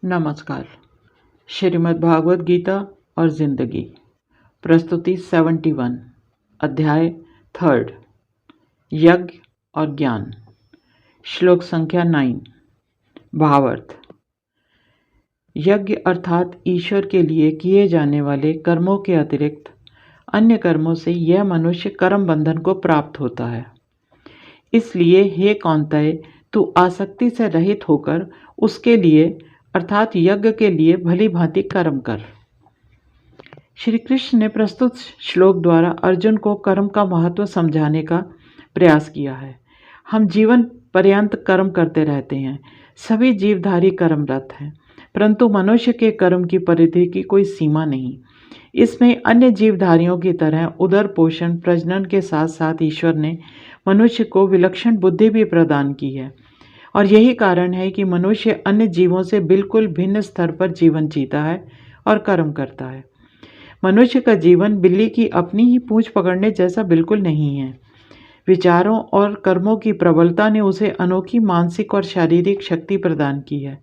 नमस्कार। श्रीमद् भागवत गीता और जिंदगी, प्रस्तुति 71, अध्याय 3, यज्ञ और ज्ञान, श्लोक संख्या 9। भावार्थ। यज्ञ अर्थात ईश्वर के लिए किए जाने वाले कर्मों के अतिरिक्त अन्य कर्मों से यह मनुष्य कर्म बंधन को प्राप्त होता है। इसलिए हे कौन्तेय, तू आसक्ति से रहित होकर उसके लिए अर्थात यज्ञ के लिए भली भांति कर्म कर। श्री कृष्ण ने प्रस्तुत श्लोक द्वारा अर्जुन को कर्म का महत्व समझाने का प्रयास किया है। हम जीवन पर्यंत कर्म करते रहते हैं। सभी जीवधारी कर्मरत हैं, परंतु मनुष्य के कर्म की परिधि की कोई सीमा नहीं। इसमें अन्य जीवधारियों की तरह उदर पोषण प्रजनन के साथ साथ ईश्वर ने मनुष्य को विलक्षण बुद्धि भी प्रदान की है, और यही कारण है कि मनुष्य अन्य जीवों से बिल्कुल भिन्न स्तर पर जीवन जीता है और कर्म करता है। मनुष्य का जीवन बिल्ली की अपनी ही पूंछ पकड़ने जैसा बिल्कुल नहीं है। विचारों और कर्मों की प्रबलता ने उसे अनोखी मानसिक और शारीरिक शक्ति प्रदान की है।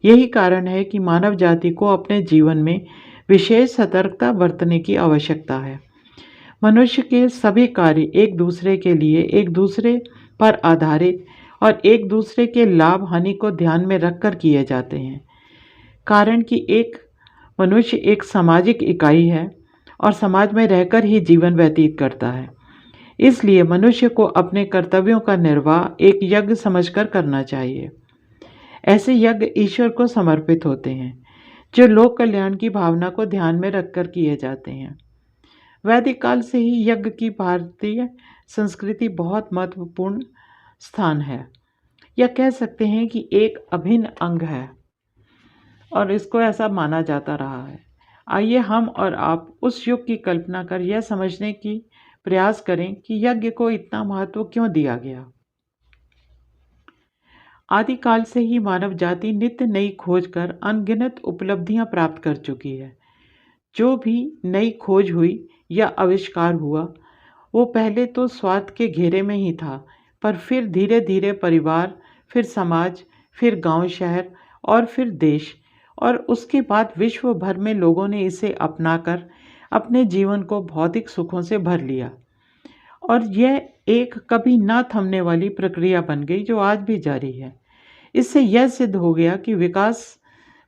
यही कारण है कि मानव जाति को अपने जीवन में विशेष सतर्कता बरतने की आवश्यकता है। मनुष्य के सभी कार्य एक दूसरे के लिए, एक दूसरे पर आधारित और एक दूसरे के लाभ हानि को ध्यान में रखकर किए जाते हैं। कारण कि एक मनुष्य एक सामाजिक इकाई है और समाज में रहकर ही जीवन व्यतीत करता है। इसलिए मनुष्य को अपने कर्तव्यों का निर्वाह एक यज्ञ समझकर करना चाहिए। ऐसे यज्ञ ईश्वर को समर्पित होते हैं, जो लोक कल्याण की भावना को ध्यान में रखकर किए जाते हैं। वैदिक काल से ही यज्ञ की भारतीय संस्कृति बहुत महत्वपूर्ण स्थान है, या कह सकते हैं कि एक अभिन्न अंग है, और इसको ऐसा माना जाता रहा है। आइए हम और आप उस युग की कल्पना कर यह समझने की प्रयास करें कि यज्ञ को इतना महत्व क्यों दिया गया। आदिकाल से ही मानव जाति नित्य नई खोज कर अनगिनत उपलब्धियां प्राप्त कर चुकी है। जो भी नई खोज हुई या आविष्कार हुआ, वो पहले तो स्वार्थ के घेरे में ही था, पर फिर धीरे धीरे परिवार, फिर समाज, फिर गांव शहर और फिर देश, और उसके बाद विश्व भर में लोगों ने इसे अपनाकर अपने जीवन को भौतिक सुखों से भर लिया, और यह एक कभी ना थमने वाली प्रक्रिया बन गई जो आज भी जारी है। इससे यह सिद्ध हो गया कि विकास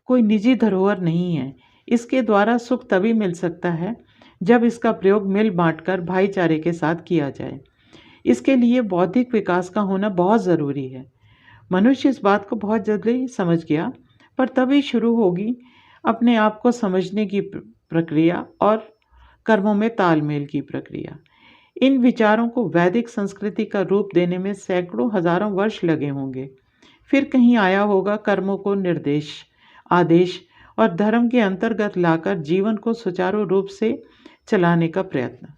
कोई निजी धरोहर नहीं है। इसके द्वारा सुख तभी मिल सकता है जब इसका प्रयोग मिल बांटकर भाईचारे के साथ किया जाए। इसके लिए बौद्धिक विकास का होना बहुत ज़रूरी है। मनुष्य इस बात को बहुत जल्दी समझ गया, पर तभी शुरू होगी अपने आप को समझने की प्रक्रिया और कर्मों में तालमेल की प्रक्रिया। इन विचारों को वैदिक संस्कृति का रूप देने में सैकड़ों हजारों वर्ष लगे होंगे। फिर कहीं आया होगा कर्मों को निर्देश, आदेश और धर्म के अंतर्गत लाकर जीवन को सुचारू रूप से चलाने का प्रयत्न।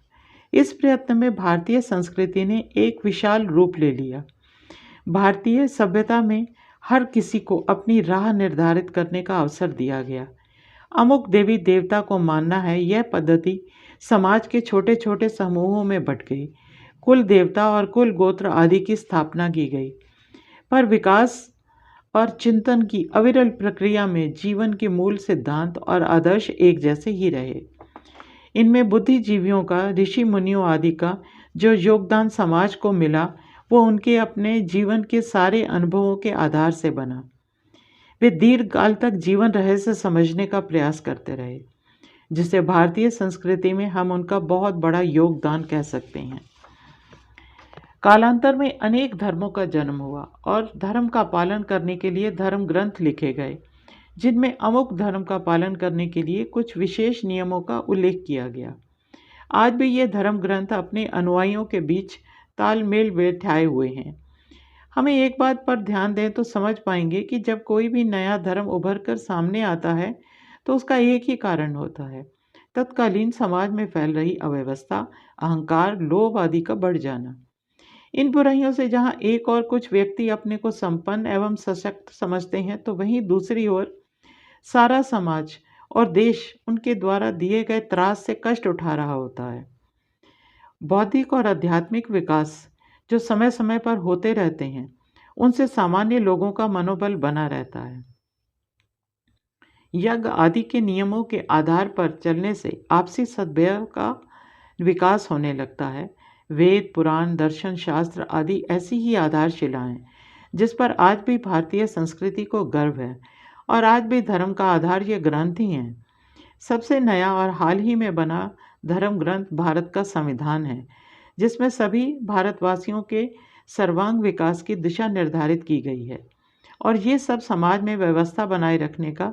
इस प्रयत्न में भारतीय संस्कृति ने एक विशाल रूप ले लिया। भारतीय सभ्यता में हर किसी को अपनी राह निर्धारित करने का अवसर दिया गया। अमुक देवी देवता को मानना है, यह पद्धति समाज के छोटे छोटे समूहों में बंट गई। कुल देवता और कुल गोत्र आदि की स्थापना की गई, पर विकास और चिंतन की अविरल प्रक्रिया में जीवन के मूल सिद्धांत और आदर्श एक जैसे ही रहे। इनमें बुद्धिजीवियों का, ऋषि मुनियों आदि का जो योगदान समाज को मिला, वो उनके अपने जीवन के सारे अनुभवों के आधार से बना। वे दीर्घकाल तक जीवन रहस्य समझने का प्रयास करते रहे, जिसे भारतीय संस्कृति में हम उनका बहुत बड़ा योगदान कह सकते हैं। कालांतर में अनेक धर्मों का जन्म हुआ और धर्म का पालन करने के लिए धर्म ग्रंथ लिखे गए, जिनमें अमुक धर्म का पालन करने के लिए कुछ विशेष नियमों का उल्लेख किया गया। आज भी ये धर्म ग्रंथ अपने अनुयायियों के बीच तालमेल बैठाए हुए हैं। हमें एक बात पर ध्यान दें तो समझ पाएंगे कि जब कोई भी नया धर्म उभर कर सामने आता है तो उसका एक ही कारण होता है: तत्कालीन समाज में फैल रही अव्यवस्था, अहंकार, लोभ आदि का बढ़ जाना। इन बुराइयों से जहाँ एक और कुछ व्यक्ति अपने को संपन्न एवं सशक्त समझते हैं, तो वहीं दूसरी ओर सारा समाज और देश उनके द्वारा दिए गए त्रास से कष्ट उठा रहा होता है। बौद्धिक और आध्यात्मिक विकास जो समय समय पर होते रहते हैं, उनसे सामान्य लोगों का मनोबल बना रहता है। यज्ञ आदि के नियमों के आधार पर चलने से आपसी सद्भाव का विकास होने लगता है। वेद, पुराण, दर्शन, शास्त्र आदि ऐसी ही आधारशिला हैं जिस पर आज भी भारतीय संस्कृति को गर्व है, और आज भी धर्म का आधार ये ग्रंथ ही हैं। सबसे नया और हाल ही में बना धर्म ग्रंथ भारत का संविधान है, जिसमें सभी भारतवासियों के सर्वांग विकास की दिशा निर्धारित की गई है, और ये सब समाज में व्यवस्था बनाए रखने का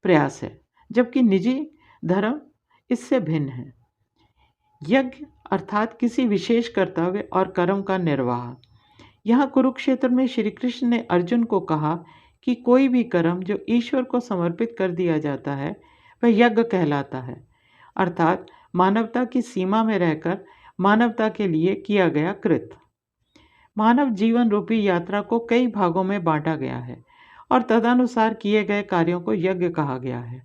प्रयास है, जबकि निजी धर्म इससे भिन्न है। यज्ञ अर्थात किसी विशेष कर्तव्य और कर्म का निर्वाह। यहाँ कुरुक्षेत्र में श्री कृष्ण ने अर्जुन को कहा कि कोई भी कर्म जो ईश्वर को समर्पित कर दिया जाता है वह यज्ञ कहलाता है, अर्थात मानवता की सीमा में रहकर मानवता के लिए किया गया कृत्य। मानव जीवन रूपी यात्रा को कई भागों में बांटा गया है और तदनुसार किए गए कार्यों को यज्ञ कहा गया है।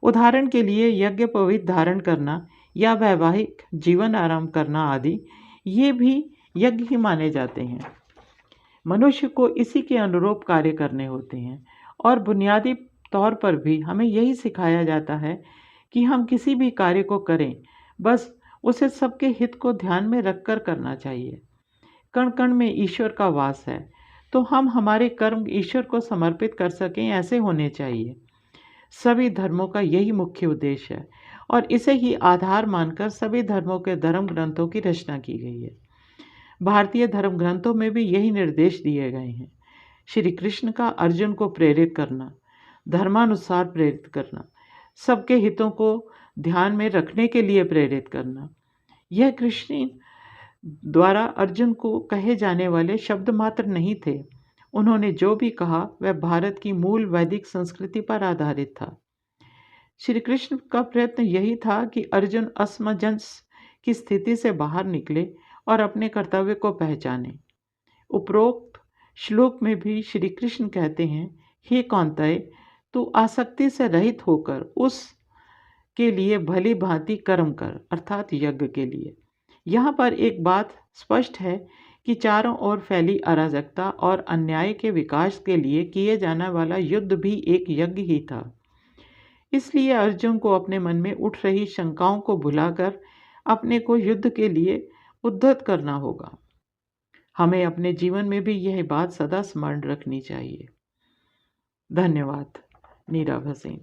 उदाहरण के लिए यज्ञ पवित्र धारण करना या वैवाहिक जीवन आरंभ करना आदि ये भी यज्ञ ही माने जाते हैं। मनुष्य को इसी के अनुरूप कार्य करने होते हैं, और बुनियादी तौर पर भी हमें यही सिखाया जाता है कि हम किसी भी कार्य को करें, बस उसे सबके हित को ध्यान में रखकर करना चाहिए। कण कण में ईश्वर का वास है, तो हम हमारे कर्म ईश्वर को समर्पित कर सकें ऐसे होने चाहिए। सभी धर्मों का यही मुख्य उद्देश्य है, और इसे ही आधार मानकर सभी धर्मों के धर्म ग्रंथों की रचना की गई है। भारतीय धर्म ग्रंथों में भी यही निर्देश दिए गए हैं। श्री कृष्ण का अर्जुन को प्रेरित करना, धर्मानुसार प्रेरित करना, सबके हितों को ध्यान में रखने के लिए प्रेरित करना, यह कृष्ण द्वारा अर्जुन को कहे जाने वाले शब्द मात्र नहीं थे। उन्होंने जो भी कहा वह भारत की मूल वैदिक संस्कृति पर आधारित था। श्री कृष्ण का प्रयत्न यही था कि अर्जुन असमंजस की स्थिति से बाहर निकले और अपने कर्तव्य को पहचाने। उपरोक्त श्लोक में भी श्री कृष्ण कहते हैं, हे कौन्तेय, तू आसक्ति से रहित होकर उस के लिए भली भांति कर्म कर, अर्थात यज्ञ के लिए। यहाँ पर एक बात स्पष्ट है कि चारों ओर फैली अराजकता और अन्याय के विकास के लिए किए जाने वाला युद्ध भी एक यज्ञ ही था। इसलिए अर्जुन को अपने मन में उठ रही शंकाओं को भुलाकर अपने को युद्ध के लिए उद्धत करना होगा। हमें अपने जीवन में भी यह बात सदा स्मरण रखनी चाहिए। धन्यवाद। नीरा भसीन।